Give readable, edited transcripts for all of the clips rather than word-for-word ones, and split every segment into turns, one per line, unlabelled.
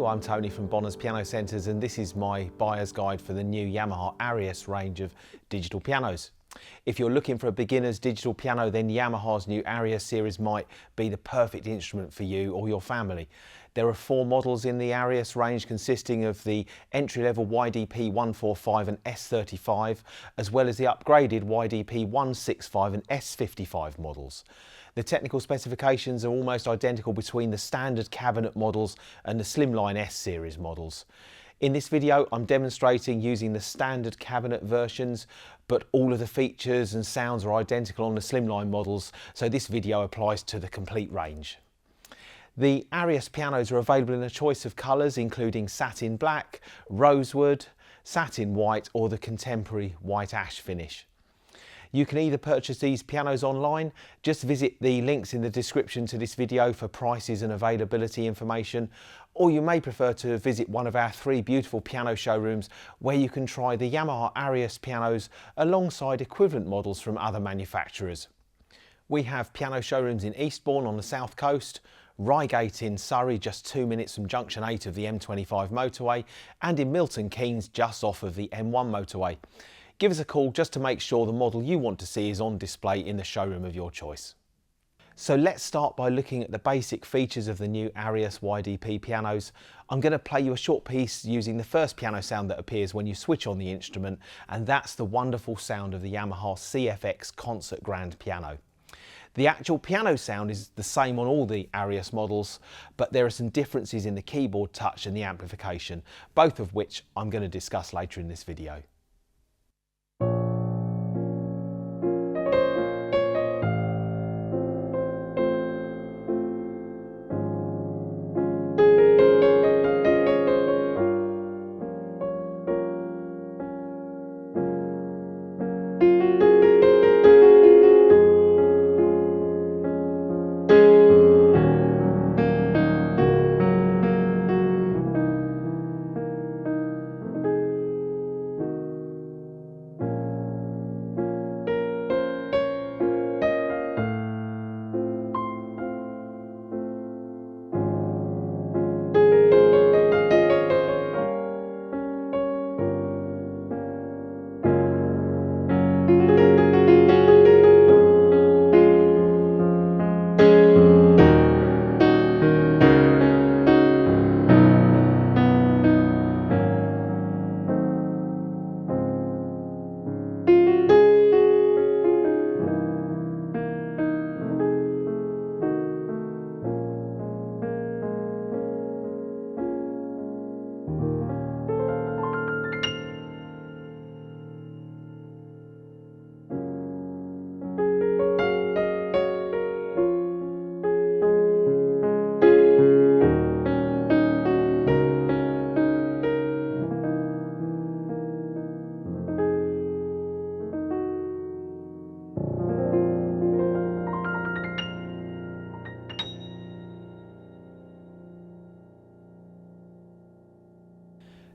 I'm Tony from Bonner's Piano Centres, and this is my buyer's guide for the new Yamaha Arius range of digital pianos. If you're looking for a beginner's digital piano, then Yamaha's new Arius series might be the perfect instrument for you or your family. There are 4 models in the Arius range, consisting of the entry-level YDP-S35 and S35, as well as the upgraded YDP-S35 and S55 models. The technical specifications are almost identical between the standard cabinet models and the Slimline S series models. In this video, I'm demonstrating using the standard cabinet versions, but all of the features and sounds are identical on the Slimline models, so this video applies to the complete range. The Arius pianos are available in a choice of colours, including satin black, rosewood, satin white, or the contemporary white ash finish. You can either purchase these pianos online, just visit the links in the description to this video for prices and availability information, or you may prefer to visit one of our 3 beautiful piano showrooms where you can try the Yamaha Arius pianos alongside equivalent models from other manufacturers. We have piano showrooms in Eastbourne on the south coast, Reigate in Surrey, just 2 minutes from junction 8 of the M25 motorway, and in Milton Keynes, just off of the M1 motorway. Give us a call just to make sure the model you want to see is on display in the showroom of your choice. So let's start by looking at the basic features of the new Arius YDP pianos. I'm going to play you a short piece using the first piano sound that appears when you switch on the instrument, and that's the wonderful sound of the Yamaha CFX Concert Grand piano. The actual piano sound is the same on all the Arius models, but there are some differences in the keyboard touch and the amplification, both of which I'm going to discuss later in this video.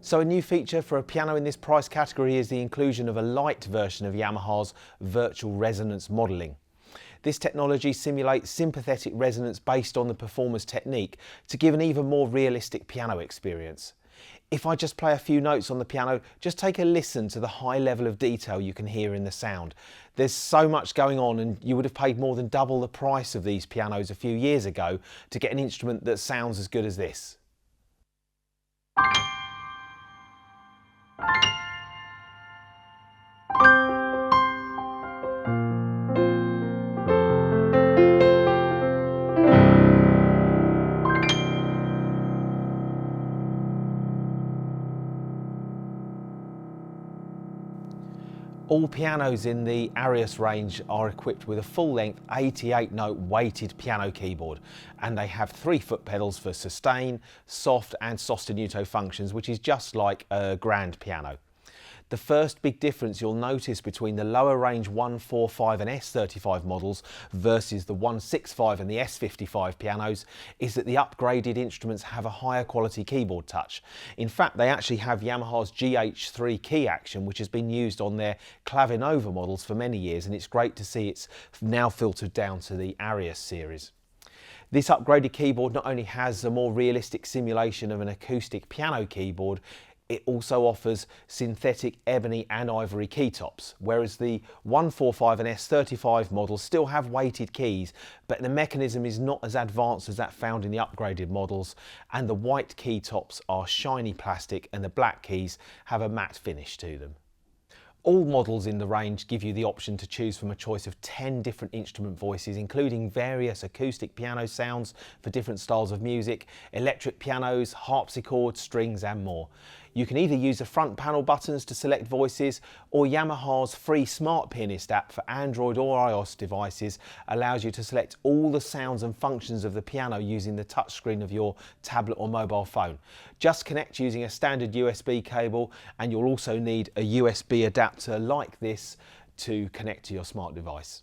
So a new feature for a piano in this price category is the inclusion of a light version of Yamaha's virtual resonance modelling. This technology simulates sympathetic resonance based on the performer's technique to give an even more realistic piano experience. If I just play a few notes on the piano, just take a listen to the high level of detail you can hear in the sound. There's so much going on, and you would have paid more than double the price of these pianos a few years ago to get an instrument that sounds as good as this. All pianos in the Arius range are equipped with a full-length 88-note weighted piano keyboard, and they have 3 foot pedals for sustain, soft and sostenuto functions, which is just like a grand piano. The first big difference you'll notice between the lower range 145 and S35 models versus the 165 and the S55 pianos is that the upgraded instruments have a higher quality keyboard touch. In fact, they actually have Yamaha's GH3 key action, which has been used on their Clavinova models for many years, and it's great to see it's now filtered down to the Arius series. This upgraded keyboard not only has a more realistic simulation of an acoustic piano keyboard, it also offers synthetic ebony and ivory keytops, whereas the 145 and S35 models still have weighted keys, but the mechanism is not as advanced as that found in the upgraded models, and the white keytops are shiny plastic and the black keys have a matte finish to them. All models in the range give you the option to choose from a choice of 10 different instrument voices, including various acoustic piano sounds for different styles of music, electric pianos, harpsichords, strings and more. You can either use the front panel buttons to select voices, or Yamaha's free SmartPianist app for Android or iOS devices allows you to select all the sounds and functions of the piano using the touchscreen of your tablet or mobile phone. Just connect using a standard USB cable, and you'll also need a USB adapter like this to connect to your smart device.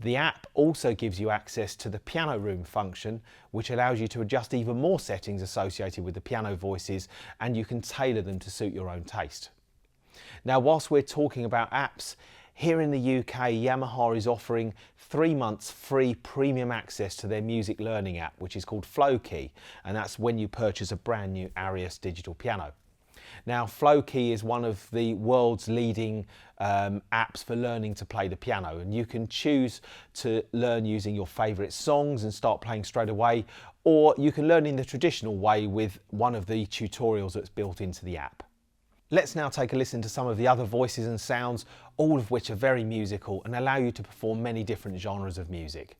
The app also gives you access to the piano room function, which allows you to adjust even more settings associated with the piano voices, and you can tailor them to suit your own taste. Now, whilst we're talking about apps, here in the UK, Yamaha is offering 3 months free premium access to their music learning app, which is called Flowkey, and that's when you purchase a brand new Arius digital piano. Now, Flowkey is one of the world's leading apps for learning to play the piano, and you can choose to learn using your favourite songs and start playing straight away, or you can learn in the traditional way with one of the tutorials that's built into the app. Let's now take a listen to some of the other voices and sounds, all of which are very musical and allow you to perform many different genres of music.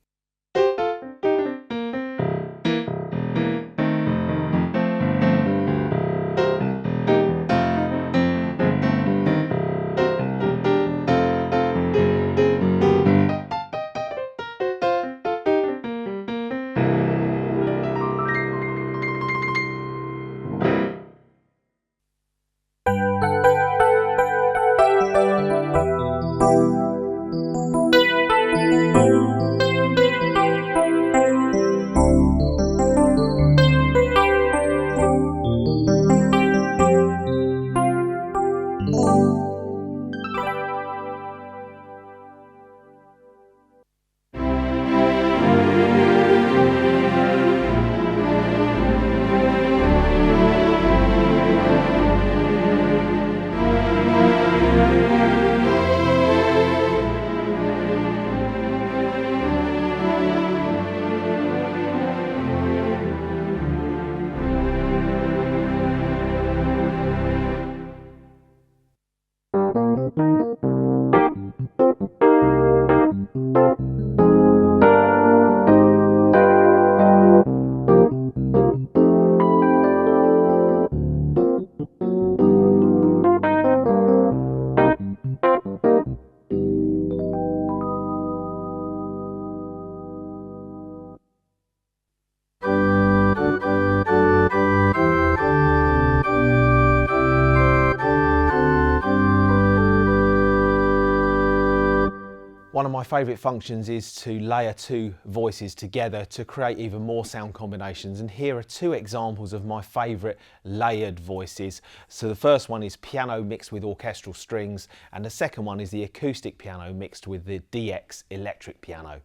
One of my favourite functions is to layer 2 voices together to create even more sound combinations, and here are 2 examples of my favourite layered voices. So the first one is piano mixed with orchestral strings, and the second one is the acoustic piano mixed with the DX electric piano.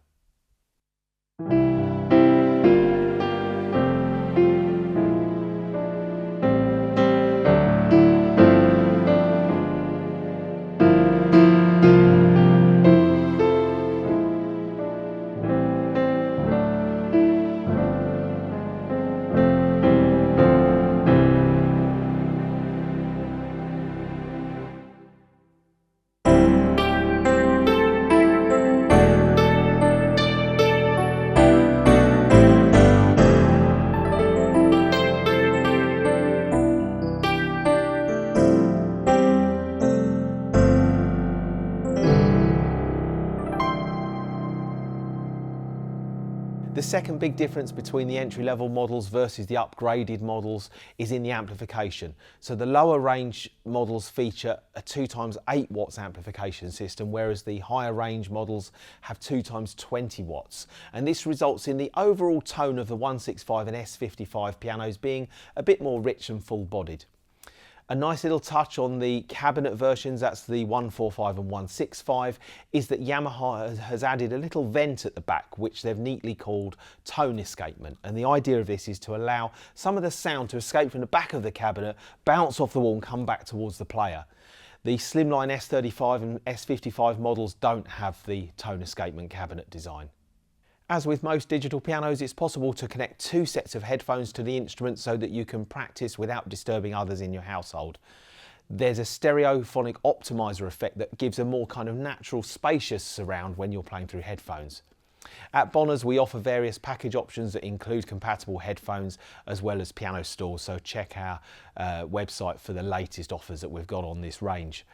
The second big difference between the entry-level models versus the upgraded models is in the amplification. So the lower range models feature a 2x8 watts amplification system, whereas the higher range models have 2x20 watts. And this results in the overall tone of the 165 and S55 pianos being a bit more rich and full-bodied. A nice little touch on the cabinet versions, that's the 145 and 165, is that Yamaha has added a little vent at the back which they've neatly called tone escapement, and the idea of this is to allow some of the sound to escape from the back of the cabinet, bounce off the wall and come back towards the player. The slimline S35 and S55 models don't have the tone escapement cabinet design. As with most digital pianos, it's possible to connect two sets of headphones to the instrument so that you can practice without disturbing others in your household. There's a stereophonic optimizer effect that gives a more kind of natural, spacious surround when you're playing through headphones. At Bonner's, we offer various package options that include compatible headphones as well as piano stalls, so check our website for the latest offers that we've got on this range.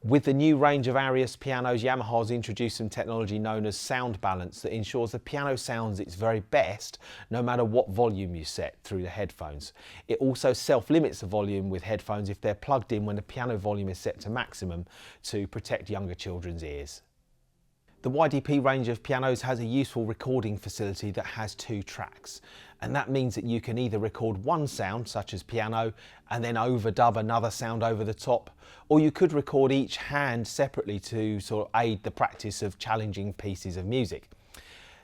With the new range of Arius pianos, Yamaha's introduced some technology known as sound balance that ensures the piano sounds its very best no matter what volume you set through the headphones. It also self-limits the volume with headphones if they're plugged in when the piano volume is set to maximum to protect younger children's ears. The YDP range of pianos has a useful recording facility that has 2 tracks, and that means that you can either record one sound, such as piano, and then overdub another sound over the top, or you could record each hand separately to sort of aid the practice of challenging pieces of music.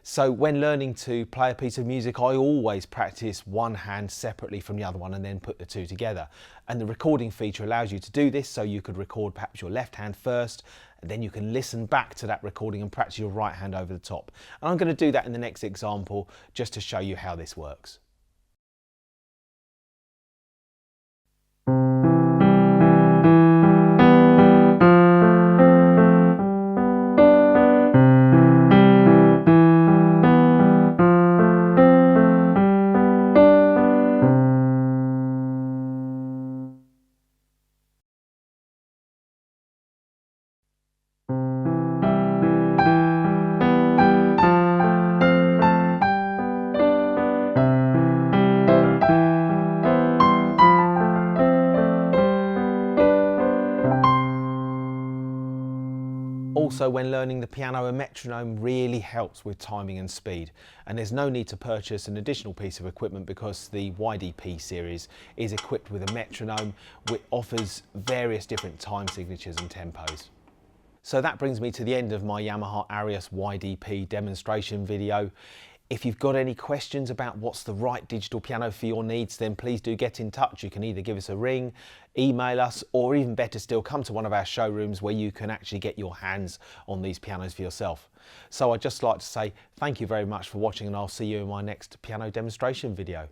So when learning to play a piece of music, I always practice one hand separately from the other one and then put the two together. And the recording feature allows you to do this, so you could record perhaps your left hand first, and then you can listen back to that recording and practice your right hand over the top. And I'm going to do that in the next example just to show you how this works. Also, when learning the piano, a metronome really helps with timing and speed, and there's no need to purchase an additional piece of equipment because the YDP series is equipped with a metronome which offers various different time signatures and tempos. So that brings me to the end of my Yamaha Arius YDP demonstration video. If you've got any questions about what's the right digital piano for your needs, then please do get in touch. You can either give us a ring, email us, or even better still, come to one of our showrooms where you can actually get your hands on these pianos for yourself. So I'd just like to say thank you very much for watching, and I'll see you in my next piano demonstration video.